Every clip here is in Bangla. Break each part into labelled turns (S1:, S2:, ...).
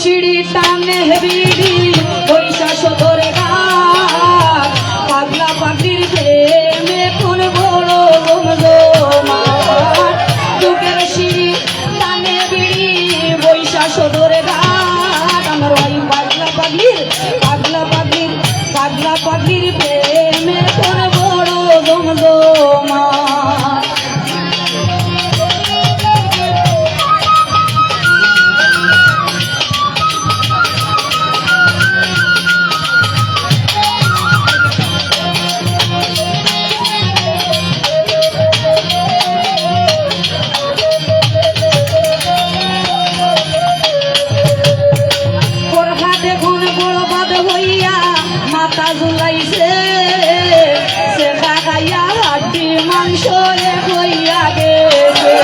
S1: সিঁড়ি টানে বিড়ি পয়সা সদরে ঘাট পাগলা পাগলির প্রেমে কোন বড় জমজমাট যুগের সিঁড়ি টানে বিড়ি পয়সা সদরে ঘাট আমার ওই পাগলা পাগলির প্রেমে কোন বড় জমজমাট মাথা ঝুলাইছে সে খাইয়া হাড্ডি মাংস হইয়া গেছে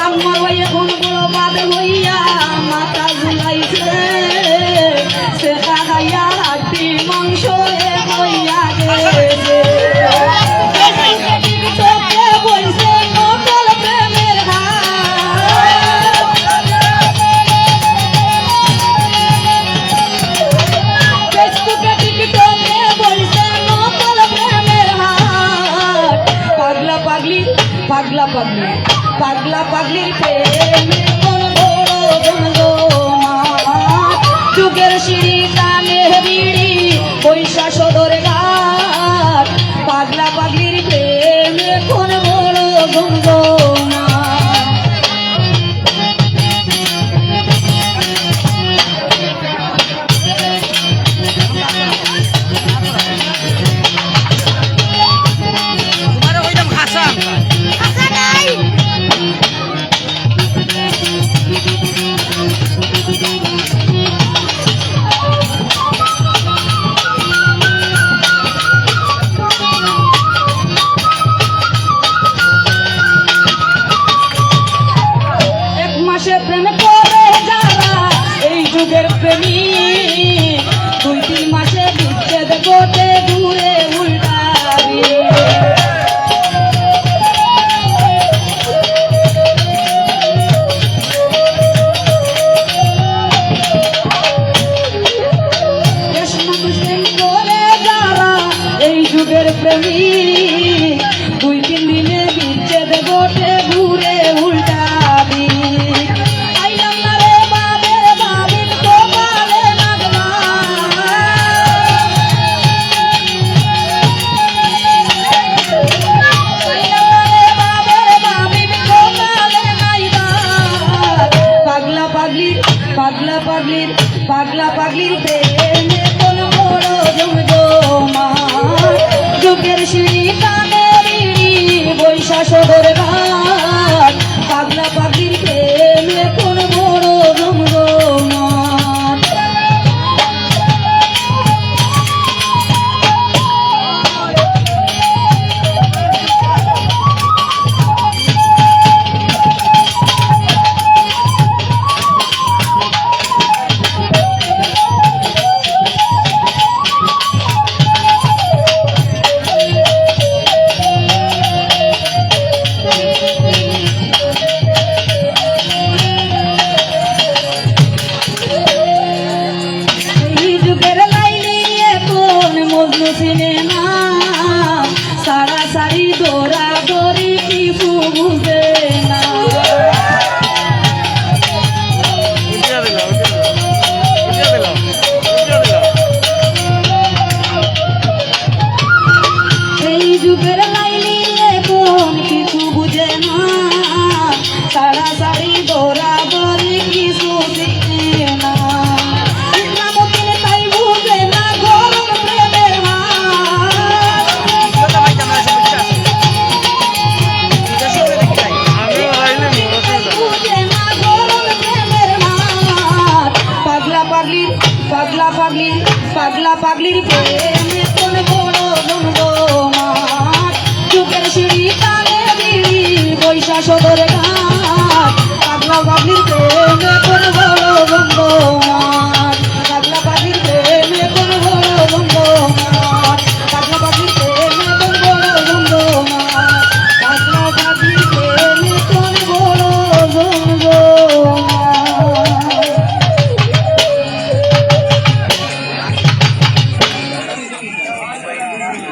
S1: আমার ওই এখন বড় বাদ হইয়া মাথা ঝুলাইছে সে খাইয়া হাড্ডি মাংস হইয়া গেছে পাগলা পাগলির প্রেমে কোন বড় জমজমাট যুগের সিঁড়ি টানে বিড়ি পয়সা সদরে ঘাট পাগলা পাগলির প্রেমে কোন বড় জমজমাট প্রেম করে যারা এই যুগের প্রেমী 2-3 মাসে বিচ্ছেদ গোটে দূরে উল্টাবি প্রেম করে যারা এই যুগের প্রেমী 2-3 দিনে বিচ্ছেদ গোটে দূরে উল্টাবি পাগলা পাগলির প্রেমে কোন বড় জমজমাট যুগের সিঁড়ি টানে বিড়ি পয়সা সদরে ঘাট পাগলা পাগলির প্রেমে কোন বড় জমজমাট সিনেমা সারা সারি দৌড়া দৌড়ি কিছু বুঝে না এই যুগের লাইলি এখন কিছু বুঝে না সারা সারি দৌড়া দৌড়ি কিছু শিখে না পাগলা পাগলির প্রেমে কোন বড় জমজমাট যুগের সিঁড়ি টানে বিড়ি পয়সা সদরে ঘাট